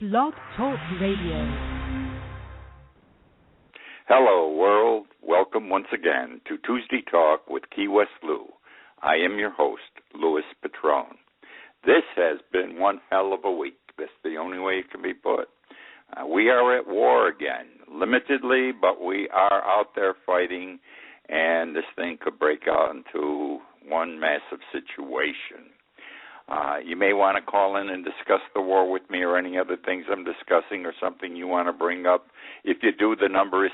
Blog Talk Radio. Hello, world. Welcome once again to Tuesday Talk with Key West Lou. I am your host, Louis Patrone. This has been one hell of a week. That's the only way it can be put. We are at war again, limitedly, but we are out there fighting, and this thing could break out into one massive situation. You may want to call in and discuss the war with me or any other things I'm discussing or something you want to bring up. If you do, the number is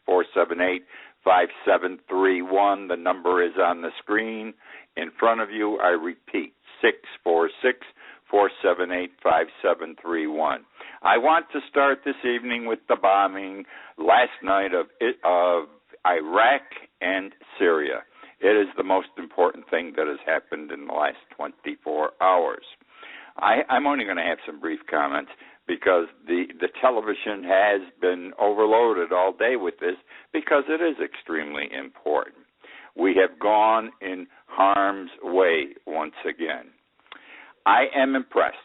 646-478-5731. The number is on the screen in front of you. I repeat, 646-478-5731. I want to start this evening with the bombing last night of Iraq and Syria. It is the most important thing that has happened in the last 24 hours. I'm only going to have some brief comments because the television has been overloaded all day with this because it is extremely important. We have gone in harm's way once again. I am impressed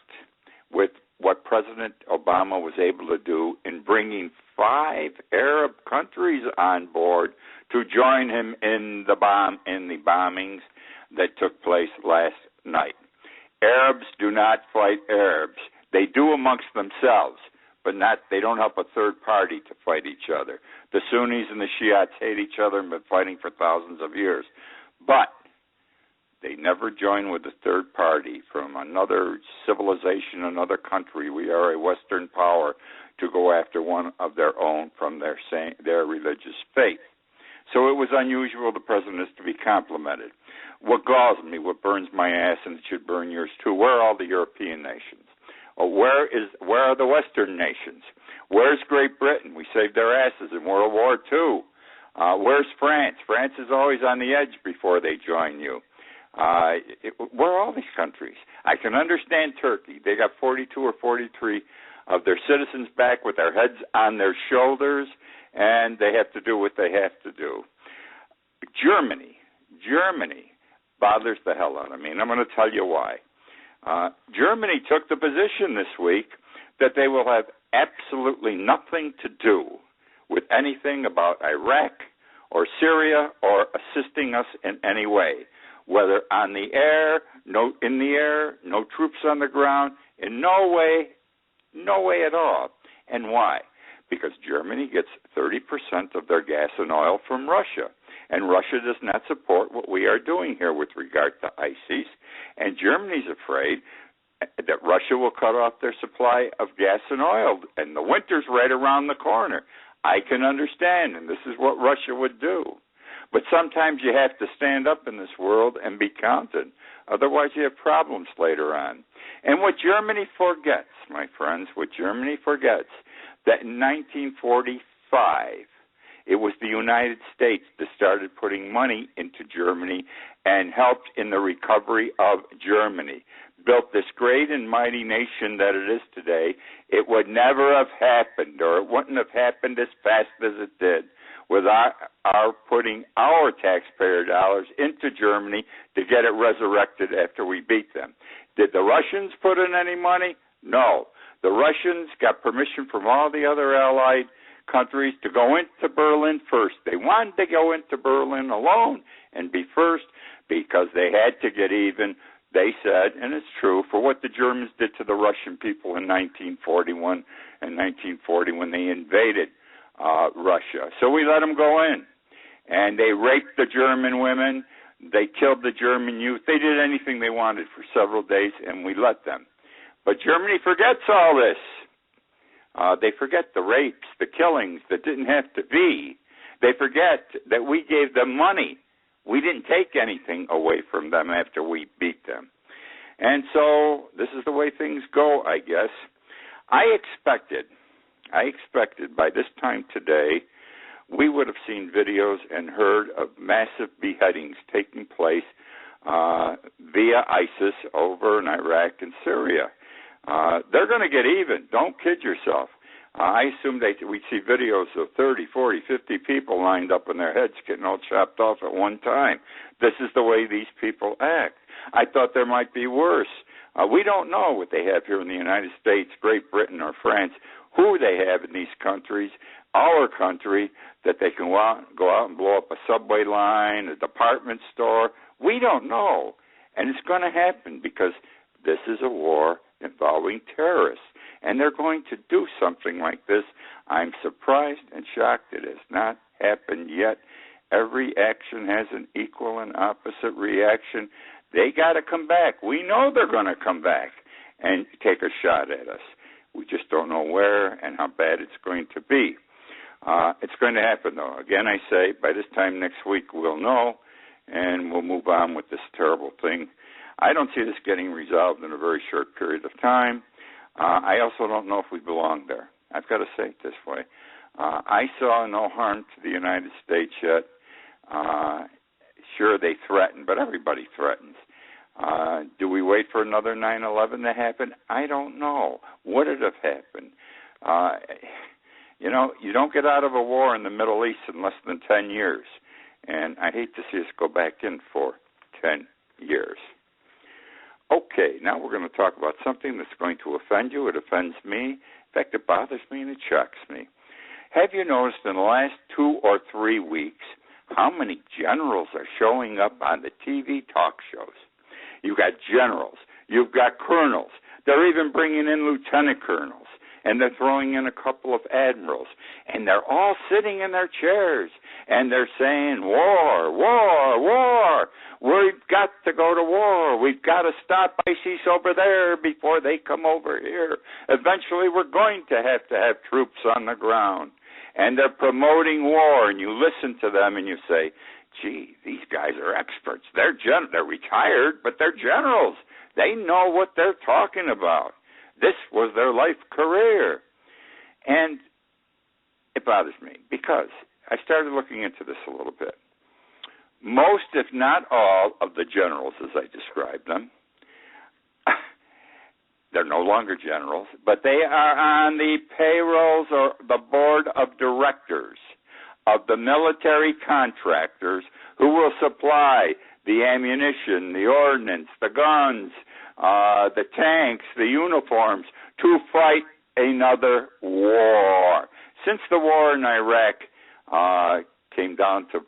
with what President Obama was able to do in bringing 5 Arab countries on board to join him in the bombings that took place last night. Arabs do not fight Arabs. They do amongst themselves, but they don't help a third party to fight each other. The Sunnis and the Shiites hate each other and been fighting for thousands of years. But they never join with a third party from another civilization, another country. We are a Western power to go after one of their own from their religious faith. So it was unusual the president is to be complimented. What galls me, what burns my ass, and it should burn yours too, where are all the European nations? Where are the Western nations? Where's Great Britain? We saved their asses in World War II. Where's France? France is always on the edge before they join you. Where are all these countries? I can understand Turkey. They got 42 or 43 of their citizens back with their heads on their shoulders, and they have to do what they have to do. Germany bothers the hell out of me, and I'm going to tell you why. Germany took the position this week that they will have absolutely nothing to do with anything about Iraq or Syria or assisting us in any way, whether on the air, no troops on the ground, in no way at all. And why? Because Germany gets 30% of their gas and oil from Russia, and Russia does not support what we are doing here with regard to ISIS, and Germany's afraid that Russia will cut off their supply of gas and oil, and the winter's right around the corner. I can understand, and this is what Russia would do. But sometimes you have to stand up in this world and be counted. Otherwise, you have problems later on. And what Germany forgets, my friends, that in 1945, it was the United States that started putting money into Germany and helped in the recovery of Germany. Built this great and mighty nation that it is today. It would never have happened, or it wouldn't have happened as fast as it did, without our putting our taxpayer dollars into Germany to get it resurrected after we beat them. Did the Russians put in any money? No. The Russians got permission from all the other allied countries to go into Berlin first. They wanted to go into Berlin alone and be first because they had to get even, they said, and it's true, for what the Germans did to the Russian people in 1941 and 1940 when they invaded Russia. So we let them go in, and they raped the German women. They killed the German youth. They did anything they wanted for several days, and we let them. But Germany forgets all this. They forget the rapes, the killings that didn't have to be. They forget that we gave them money. We didn't take anything away from them after we beat them. And so this is the way things go, I guess. I expected by this time today we would have seen videos and heard of massive beheadings taking place via ISIS over in Iraq and Syria. They're going to get even. Don't kid yourself. I assume we'd see videos of 30, 40, 50 people lined up and their heads getting all chopped off at one time. This is the way these people act. I thought there might be worse. We don't know what they have here in the United States, Great Britain, or France, who they have in these countries, our country, that they can go out and blow up a subway line, a department store. We don't know. And it's going to happen because this is a war involving terrorists. And they're going to do something like this. I'm surprised and shocked it has not happened yet. Every action has an equal and opposite reaction. They got to come back. We know they're going to come back and take a shot at us. We just don't know where and how bad it's going to be. It's going to happen, though. Again, I say, by this time next week we'll know, and we'll move on with this terrible thing. I don't see this getting resolved in a very short period of time. I also don't know if we belong there. I've got to say it this way. I saw no harm to the United States yet. Sure, they threaten, but everybody threatens. Do we wait for another 9/11 to happen? I don't know. Would it have happened? You don't get out of a war in the Middle East in less than 10 years. And I hate to see us go back in for 10 years. Okay, now we're going to talk about something that's going to offend you. It offends me. In fact, it bothers me and it shocks me. Have you noticed in the last 2 or 3 weeks how many generals are showing up on the TV talk shows? You've got generals. You've got colonels. They're even bringing in lieutenant colonels. And they're throwing in a couple of admirals. And they're all sitting in their chairs. And they're saying, war, war, war. We've got to go to war. We've got to stop ISIS over there before they come over here. Eventually we're going to have troops on the ground. And they're promoting war. And you listen to them and you say, gee, these guys are experts. They're retired, but they're generals. They know what they're talking about. This was their life career. And it bothers me because I started looking into this a little bit. Most, if not all, of the generals, as I described them, they're no longer generals, but they are on the payrolls or the board of directors of the military contractors who will supply the ammunition, the ordnance, the guns, the tanks, the uniforms, to fight another war. Since the war in Iraq came down to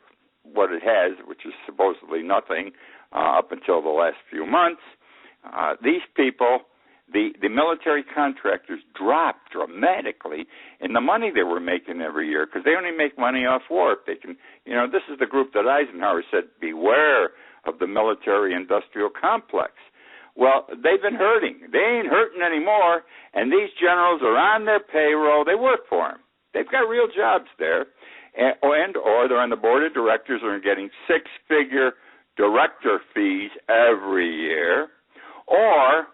what it has, which is supposedly nothing, up until the last few months, these people, the military contractors, dropped dramatically in the money they were making every year because they only make money off war. If they can, this is the group that Eisenhower said, beware of the military-industrial complex. Well, they've been hurting. They ain't hurting anymore, and these generals are on their payroll. They work for them. They've got real jobs there, or they're on the board of directors and are getting six-figure director fees every year, or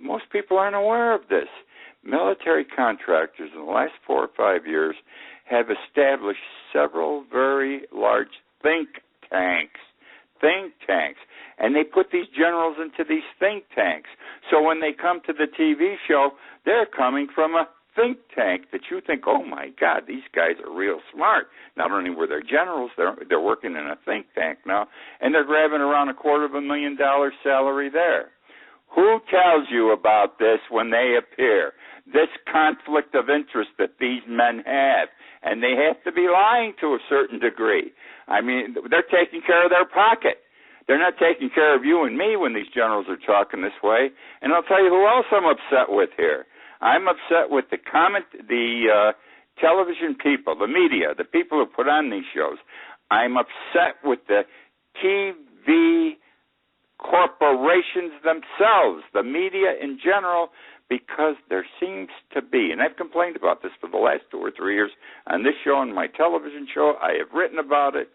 most people aren't aware of this. Military contractors in the last 4 or 5 years have established several very large think tanks, and they put these generals into these think tanks. So when they come to the TV show, they're coming from a think tank that you think, oh my God, these guys are real smart. Not only were they generals, they're working in a think tank now, and they're grabbing around $250,000 salary there. Who tells you about this when they appear? This conflict of interest that these men have, and they have to be lying to a certain degree. I mean, they're taking care of their pocket. They're not taking care of you and me when these generals are talking this way. And I'll tell you who else I'm upset with here. I'm upset with the television people, the media, the people who put on these shows. I'm upset with the TV corporations themselves, the media in general, because there seems to be, and I've complained about this for the last 2 or 3 years on this show and my television show. I have written about it.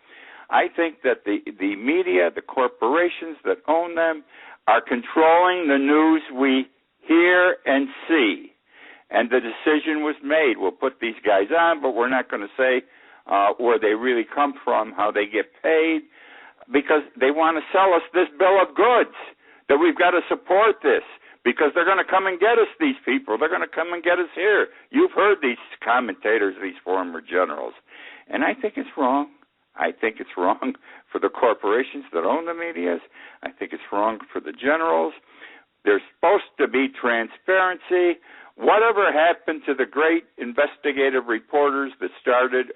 I think that the media, the corporations that own them, are controlling the news we hear and see. And the decision was made. We'll put these guys on, but we're not going to say where they really come from, how they get paid, because they want to sell us this bill of goods, that we've got to support this, because they're going to come and get us, these people. They're going to come and get us here. You've heard these commentators, these former generals. And I think it's wrong. I think it's wrong for the corporations that own the media. I think it's wrong for the generals. There's supposed to be transparency. Whatever happened to the great investigative reporters that started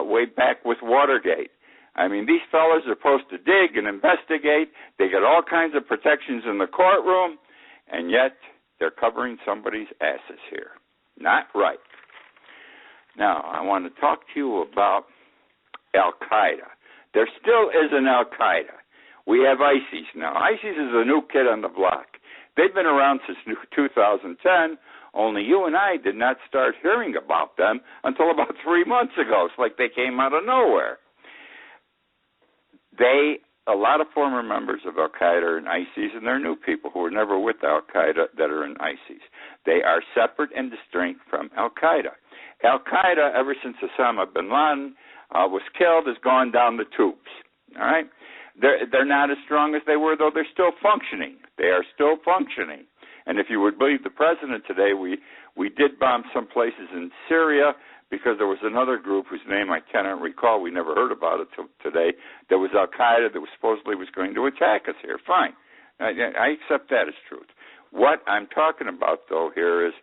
way back with Watergate? I mean, these fellas are supposed to dig and investigate. They get all kinds of protections in the courtroom, and yet they're covering somebody's asses here. Not right. Now, I want to talk to you about Al-Qaeda. There still is an Al-Qaeda. We have ISIS now. ISIS is a new kid on the block. They've been around since 2010, only you and I did not start hearing about them until about 3 months ago. It's like they came out of nowhere. A lot of former members of Al-Qaeda are in ISIS, and there are new people who were never with Al-Qaeda that are in ISIS. They are separate and distinct from Al-Qaeda. Al-Qaeda, ever since Osama bin Laden was killed, has gone down the tubes. All right? They're not as strong as they were, though they're still functioning. They are still functioning. And if you would believe the president today, we did bomb some places in Syria because there was another group whose name I cannot recall. We never heard about it till today. There was Al-Qaeda that was supposedly was going to attack us here. Fine. I accept that as truth. What I'm talking about, though, here is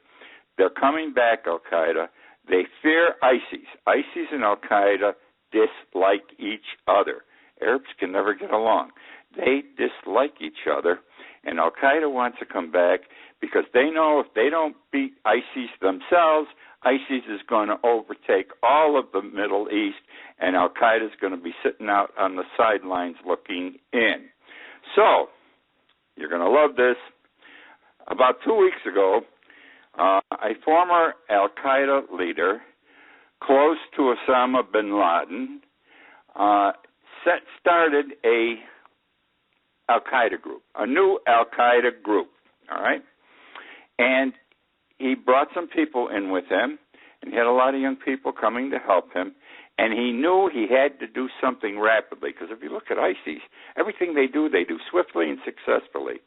they're coming back, Al-Qaeda. They fear ISIS. ISIS and Al-Qaeda dislike each other. Arabs can never get along. They dislike each other, and Al-Qaeda wants to come back because they know if they don't beat ISIS themselves, ISIS is going to overtake all of the Middle East, and Al-Qaeda is going to be sitting out on the sidelines looking in. So, you're going to love this. About 2 weeks ago, a former Al-Qaeda leader, close to Osama bin Laden, started a Al-Qaeda group, a new Al-Qaeda group, all right? And he brought some people in with him, and he had a lot of young people coming to help him, and he knew he had to do something rapidly, because if you look at ISIS, everything they do swiftly and successfully.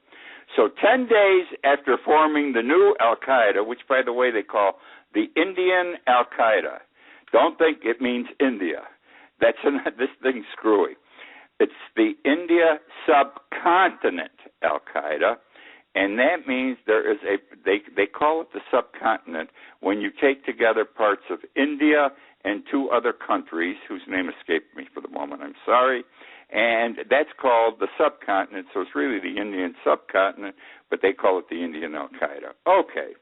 So 10 days after forming the new Al-Qaeda, which, by the way, they call the Indian Al-Qaeda, don't think it means India. That's this thing's screwy. It's the India subcontinent Al-Qaeda, and that means there is they call it the subcontinent when you take together parts of India and 2 other countries whose name escaped me for the moment. I'm sorry. And that's called the subcontinent, so it's really the Indian subcontinent, but they call it the Indian Al-Qaeda. Okay.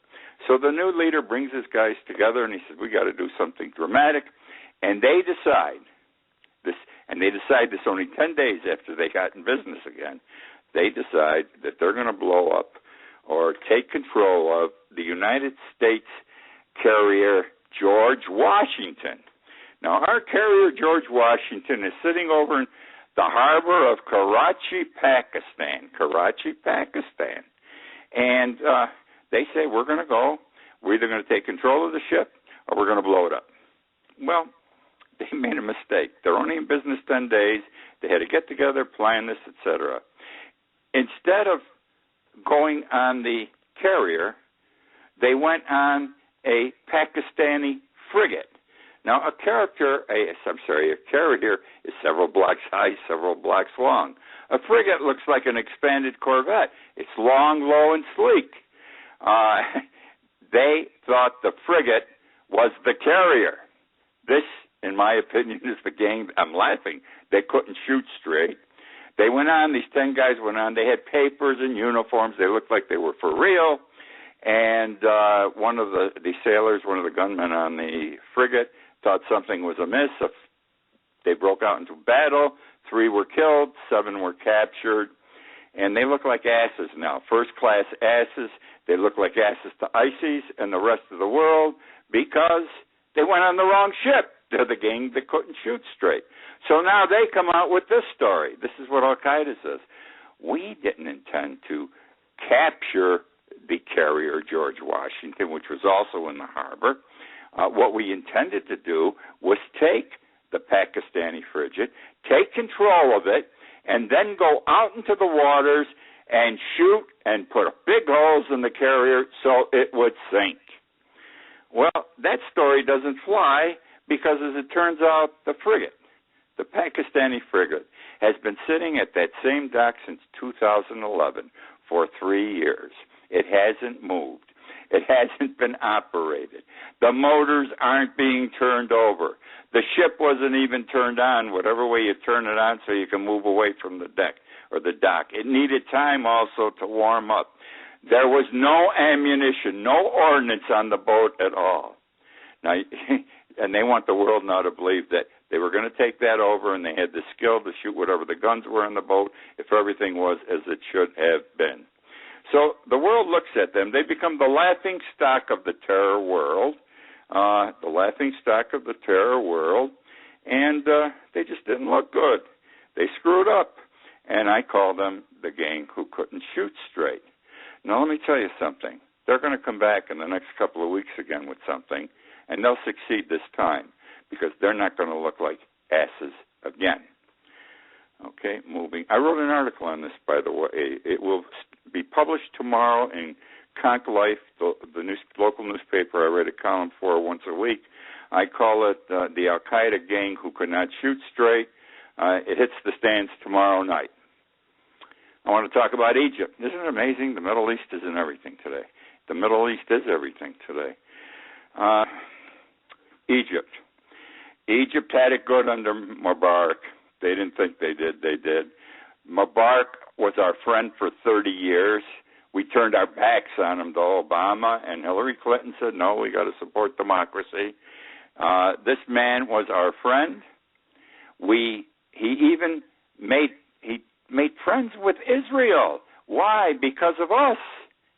So the new leader brings his guys together, and he says, we got to do something dramatic. And they decide this only 10 days after they got in business again. They decide that they're going to blow up or take control of the United States carrier George Washington. Now, our carrier George Washington is sitting over in the harbor of Karachi, Pakistan. And they say, we're going to go. We're either going to take control of the ship or we're going to blow it up. Well, they made a mistake. They're only in business 10 days. They had to get together, plan this, etc. Instead of going on the carrier, they went on a Pakistani frigate. Now, a carrier is several blocks high, several blocks long. A frigate looks like an expanded Corvette. It's long, low, and sleek. They thought the frigate was the carrier. This, in my opinion, is the game. I'm laughing. They couldn't shoot straight. They went on, these 10 guys went on. They had papers and uniforms. They looked like they were for real. And one of the sailors, one of the gunmen on the frigate, thought something was amiss. They broke out into battle. 3 were killed, 7 were captured, and they look like asses now, first-class asses. They look like asses to ISIS and the rest of the world because they went on the wrong ship. They're the gang that couldn't shoot straight. So now they come out with this story. This is what Al-Qaeda says. We didn't intend to capture the carrier George Washington, which was also in the harbor. What we intended to do was take the Pakistani frigate, take control of it, and then go out into the waters and shoot and put big holes in the carrier so it would sink. Well, that story doesn't fly because, as it turns out, the frigate, the Pakistani frigate, has been sitting at that same dock since 2011. for 3 years. It hasn't moved. It hasn't been operated. The motors aren't being turned over. The ship wasn't even turned on, whatever way you turn it on, so you can move away from the deck or the dock. It needed time also to warm up. There was no ammunition, no ordnance on the boat at all. Now, and they want the world now to believe that they were going to take that over and they had the skill to shoot whatever the guns were in the boat if everything was as it should have been. So the world looks at them. They become the laughing stock of the terror world, and they just didn't look good. They screwed up, and I call them the gang who couldn't shoot straight. Now, let me tell you something. They're going to come back in the next couple of weeks again with something, and they'll succeed this time because they're not going to look like asses again. Okay, moving. I wrote an article on this, by the way. It will be published tomorrow in Conk Life, the local newspaper I write a column for once a week. I call it the Al-Qaeda gang who could not shoot straight. It hits the stands tomorrow night. I want to talk about Egypt. Isn't it amazing? The Middle East is in everything today. The Middle East is everything today. Egypt. Egypt had it good under Mubarak. They didn't think they did. They did. Mubarak was our friend for 30 years. We turned our backs on him, though. Obama and Hillary Clinton said, no, we got to support democracy. This man was our friend. He even made friends with Israel. Why? Because of us.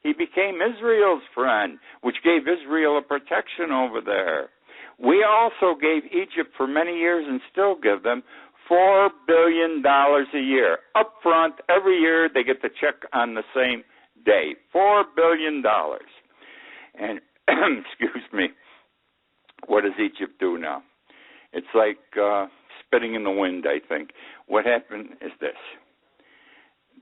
He became Israel's friend, which gave Israel a protection over there. We also gave Egypt for many years and still give them $4 billion a year. Up front, every year they get the check on the same day. $4 billion. And, excuse me, what does Egypt do now? It's like spitting in the wind, I think. What happened is this.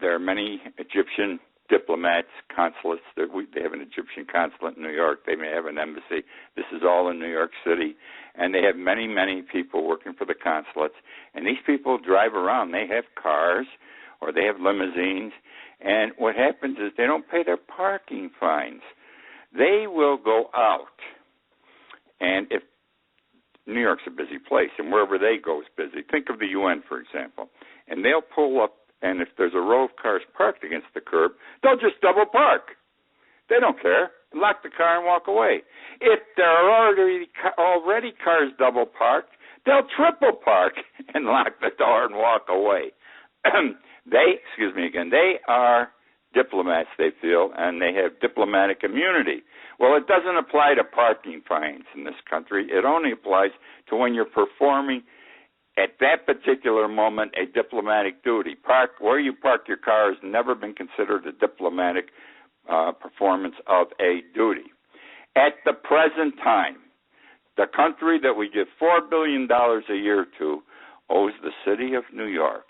There are many Egyptian diplomats, consulates. They have an Egyptian consulate in New York. They may have an embassy. This is all in New York City. And they have many, many people working for the consulates. And these people drive around. They have cars or they have limousines. And what happens is they don't pay their parking fines. They will go out. And if New York's a busy place, and wherever they go is busy. Think of the UN, for example. And they'll pull up, and if there's a row of cars parked against the curb, they'll just double park. They don't care. Lock the car and walk away. If there are already cars double parked, they'll triple park and lock the door and walk away. They are diplomats, they feel, and they have diplomatic immunity. Well, it doesn't apply to parking fines in this country. It only applies to when you're performing at that particular moment a diplomatic duty. Where you park your car has never been considered a diplomatic performance of a duty. At the present time, the country that we give $4 billion a year to owes the city of New York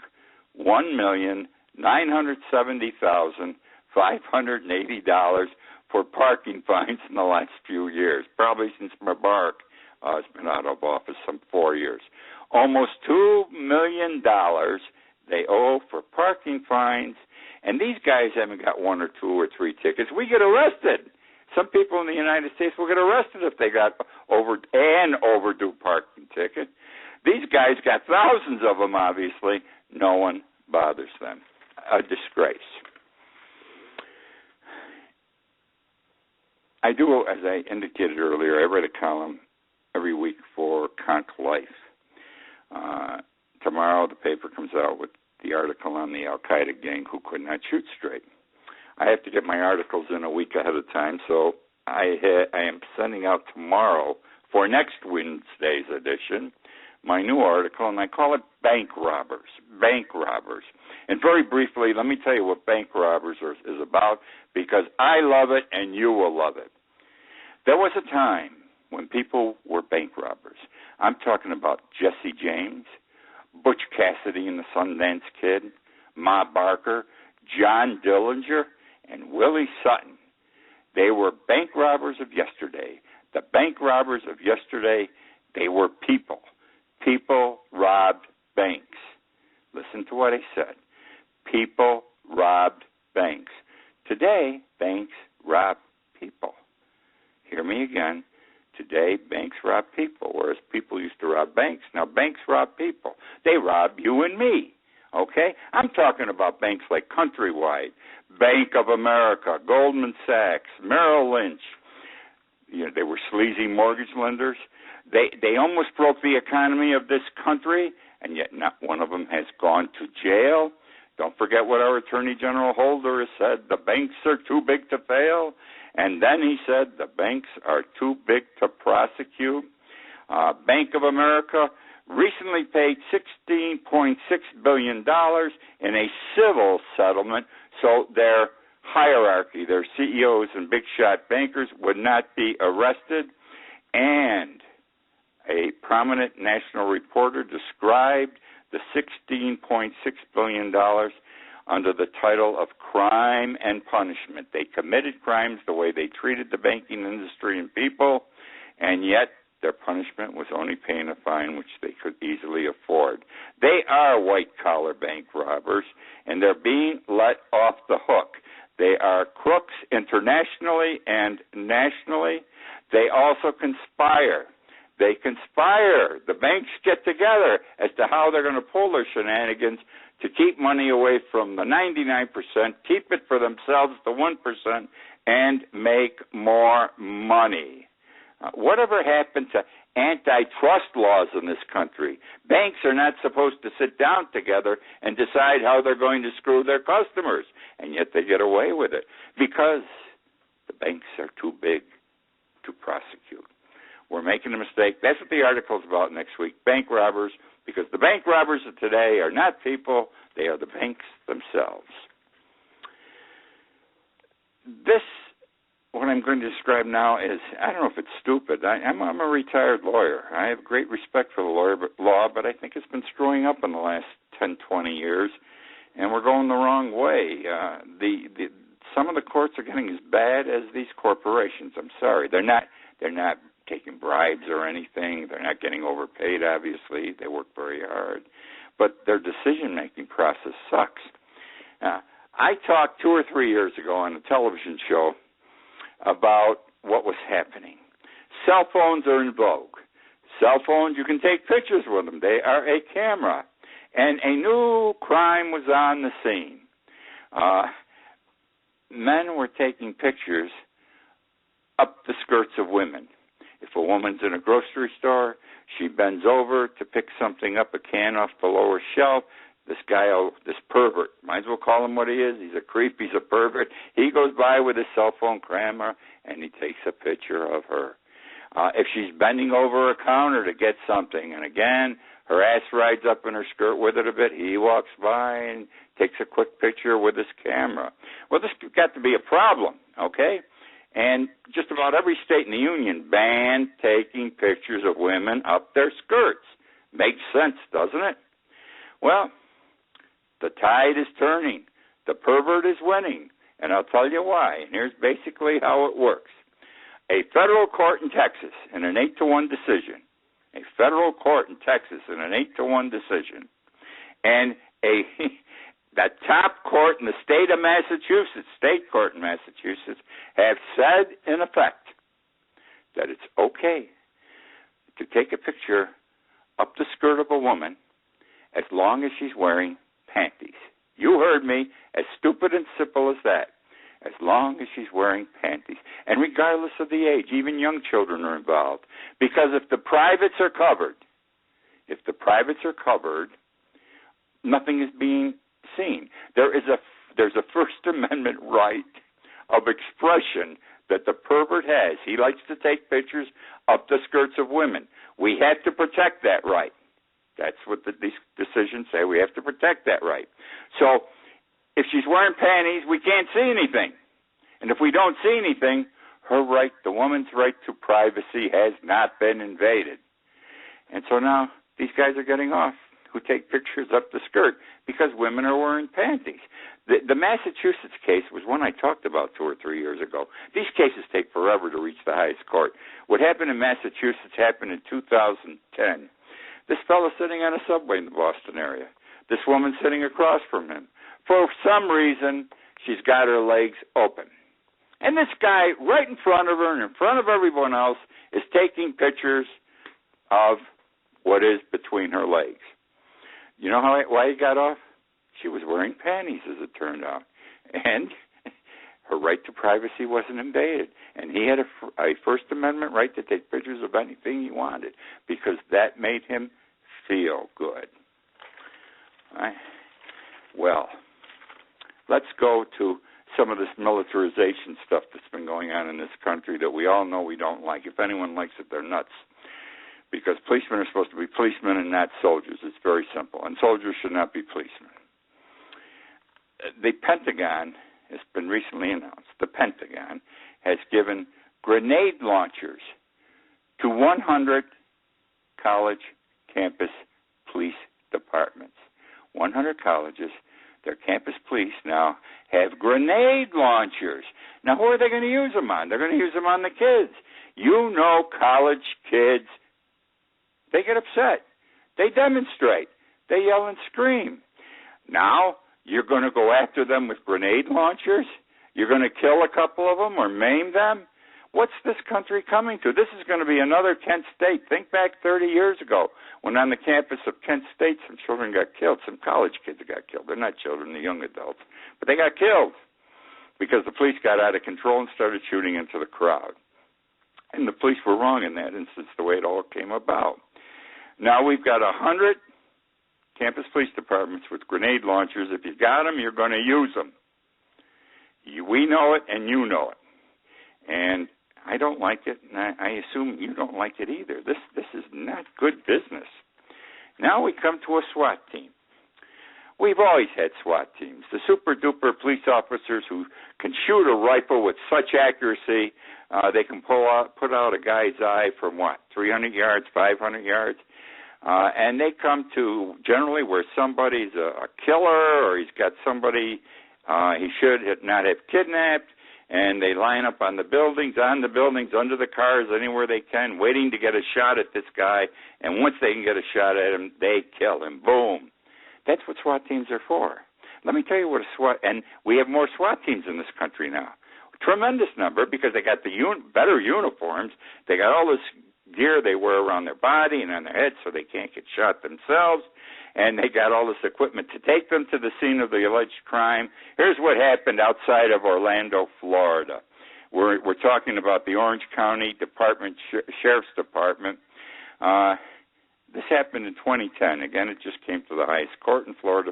$1,970,580 for parking fines in the last few years, probably since Mubarak has been out of office some 4 years. Almost $2 million they owe for parking fines, and these guys haven't got 1 or 2 or 3 tickets. We get arrested. Some people in the United States will get arrested if they got an overdue parking ticket. These guys got thousands of them, obviously. No one bothers them. A disgrace. I do, as I indicated earlier, I write a column every week for Conk Life. Tomorrow the paper comes out with the article on the Al-Qaeda gang who could not shoot straight. I have to get my articles in a week ahead of time, so I am sending out tomorrow for next Wednesday's edition my new article, and I call it Bank Robbers. Bank Robbers. And very briefly, let me tell you what Bank Robbers is about, because I love it and you will love it. There was a time when people were bank robbers. I'm talking about Jesse James, Butch Cassidy and the Sundance Kid, Ma Barker, John Dillinger, and Willie Sutton. They were bank robbers of yesterday. The bank robbers of yesterday, they were people. People robbed banks. Listen to what I said. People robbed banks. Today, banks rob people. Hear me again. Today, banks rob people, whereas people used to rob banks. Now, banks rob people. They rob you and me, okay? I'm talking about banks like Countrywide, Bank of America, Goldman Sachs, Merrill Lynch. You know, they were sleazy mortgage lenders. They almost broke the economy of this country, and yet not one of them has gone to jail. Don't forget what our Attorney General Holder has said. The banks are too big to fail. And then he said the banks are too big to prosecute. Bank of America recently paid $16.6 billion in a civil settlement so their hierarchy, their CEOs and big shot bankers would not be arrested. And a prominent national reporter described the $16.6 billion under the title of crime and punishment. They committed crimes the way they treated the banking industry and people, and yet their punishment was only paying a fine which they could easily afford. They are white-collar bank robbers, and they're being let off the hook. They are crooks internationally and nationally. They also conspire. They conspire. The banks get together as to how they're going to pull their shenanigans to keep money away from the 99%, keep it for themselves, the 1%, and make more money. Whatever happened to antitrust laws in this country? Banks are not supposed to sit down together and decide how they're going to screw their customers, and yet they get away with it because the banks are too big to prosecute. We're making a mistake. That's what the article's about next week, bank robbers, because the bank robbers of today are not people, they are the banks themselves. This, what I'm going to describe now is, I don't know if it's stupid. I'm a retired lawyer. I have great respect for the law, but I think it's been screwing up in the last 10, 20 years, and we're going the wrong way. Some of the courts are getting as bad as these corporations. I'm sorry. They're not taking bribes or anything. They're not getting overpaid, obviously. They work very hard. But their decision-making process sucks. I talked 2 or 3 years ago on a television show about what was happening. Cell phones are in vogue. Cell phones, you can take pictures with them. They are a camera. And a new crime was on the scene. Men were taking pictures up the skirts of women. If a woman's in a grocery store, she bends over to pick something up, a can off the lower shelf. This pervert, might as well call him what he is. He's a creep, he's a pervert. He goes by with his cell phone camera, and he takes a picture of her. If she's bending over a counter to get something, and again, her ass rides up in her skirt with it a bit, he walks by and takes a quick picture with his camera. Well, this got to be a problem, okay? And just about every state in the union banned taking pictures of women up their skirts. Makes sense, doesn't it? Well, the tide is turning. The pervert is winning, and I'll tell you why. And here's basically how it works. A federal court in Texas in an 8-1 decision, a federal court in Texas in an 8-1 decision, and the top court in the state of Massachusetts, state court in Massachusetts, have said in effect that it's okay to take a picture up the skirt of a woman as long as she's wearing panties. You heard me, as stupid and simple as that. As long as she's wearing panties. And regardless of the age, even young children are involved. Because if the privates are covered, nothing is being seen. There's a First Amendment right of expression that the pervert has. He likes to take pictures up the skirts of women. We have to protect that right. That's what these decisions say. We have to protect that right. So if she's wearing panties, we can't see anything. And if we don't see anything, her right, the woman's right to privacy, has not been invaded. And so now these guys are getting off who take pictures up the skirt because women are wearing panties. The Massachusetts case was one I talked about 2 or 3 years ago. These cases take forever to reach the highest court. What happened in Massachusetts happened in 2010. This fellow sitting on a subway in the Boston area. This woman sitting across from him. For some reason, she's got her legs open. And this guy right in front of her and in front of everyone else is taking pictures of what is between her legs. You know why he got off? She was wearing panties, as it turned out. And her right to privacy wasn't invaded. And he had a First Amendment right to take pictures of anything he wanted because that made him feel good. All right. Well, let's go to some of this militarization stuff that's been going on in this country that we all know we don't like. If anyone likes it, they're nuts. Because policemen are supposed to be policemen and not soldiers. It's very simple. And soldiers should not be policemen. The Pentagon has been recently announced. The Pentagon has given grenade launchers to 100 college campus police departments. 100 colleges, their campus police now have grenade launchers. Now, who are they going to use them on? They're going to use them on the kids. You know, college kids, they get upset. They demonstrate. They yell and scream. Now, you're going to go after them with grenade launchers? You're going to kill a couple of them or maim them? What's this country coming to? This is going to be another Kent State. Think back 30 years ago when on the campus of Kent State some children got killed. Some college kids got killed. They're not children, they're young adults. But they got killed because the police got out of control and started shooting into the crowd. And the police were wrong in that instance, the way it all came about. Now we've got 100 campus police departments with grenade launchers. If you got them, you're going to use them. We know it and you know it. And I don't like it, and I assume you don't like it either. This is not good business. Now we come to a SWAT team. We've always had SWAT teams, the super-duper police officers who can shoot a rifle with such accuracy, they can put out a guy's eye from, 300 yards, 500 yards? And they come to generally where somebody's a killer or he's got somebody he should not have kidnapped, and they line up on the buildings, under the cars, anywhere they can, waiting to get a shot at this guy. And once they can get a shot at him, they kill him. Boom. That's what SWAT teams are for. Let me tell you what a SWAT, and we have more SWAT teams in this country now. A tremendous number because they got the better uniforms. They got all this gear they wear around their body and on their head so they can't get shot themselves. And they got all this equipment to take them to the scene of the alleged crime. Here's what happened outside of Orlando, Florida. We're talking about the Orange County Sheriff's Department. This happened in 2010. Again, it just came to the highest court in Florida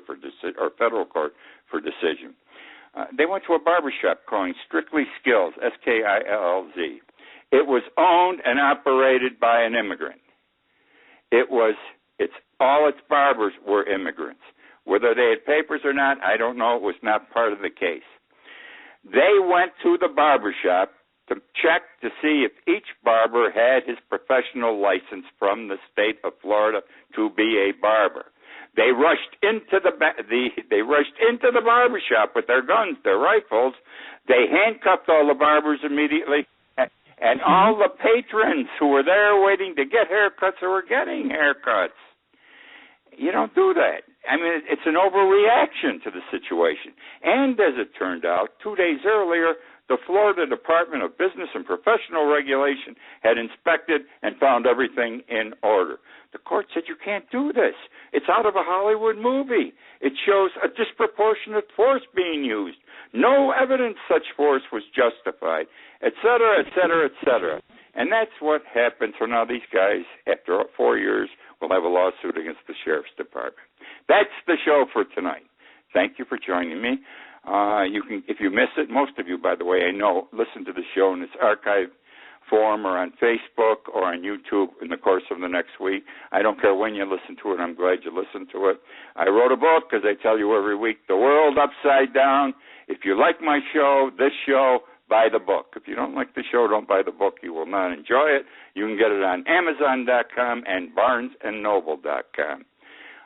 or federal court for decision. They went to a barbershop calling Strictly Skills, Skillz. It was owned and operated by an immigrant. All its barbers were immigrants. Whether they had papers or not, I don't know. It was not part of the case. They went to the barbershop to check to see if each barber had his professional license from the state of Florida to be a barber. They rushed into the barbershop with their guns, their rifles. They handcuffed all the barbers immediately, and all the patrons who were there waiting to get haircuts or were getting haircuts. You don't do that. I mean, it's an overreaction to the situation. And as it turned out, 2 days earlier, the Florida Department of Business and Professional Regulation had inspected and found everything in order. The court said, you can't do this. It's out of a Hollywood movie. It shows a disproportionate force being used. No evidence such force was justified, et cetera, et cetera, et cetera. And that's what happened. So now these guys, after 4 years, will have a lawsuit against the Sheriff's Department. That's the show for tonight. Thank you for joining me. You can, if you miss it, most of you, by the way, I know, listen to the show in its archive form or on Facebook or on YouTube in the course of the next week. I don't care when you listen to it. I'm glad you listened to it. I wrote a book, as I tell you every week, The World Upside Down. If you like my show, this show, buy the book. If you don't like the show, don't buy the book. You will not enjoy it. You can get it on Amazon.com and BarnesandNoble.com.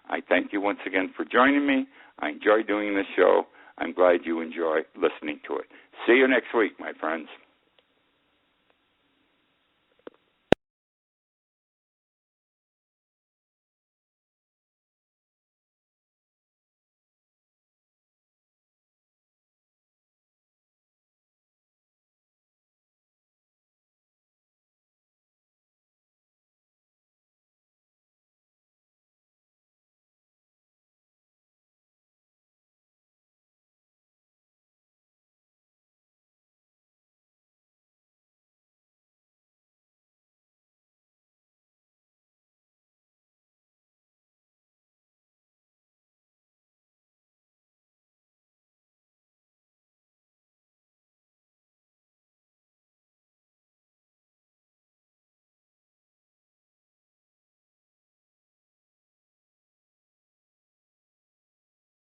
I thank you once again for joining me. I enjoy doing this show. I'm glad you enjoy listening to it. See you next week, my friends.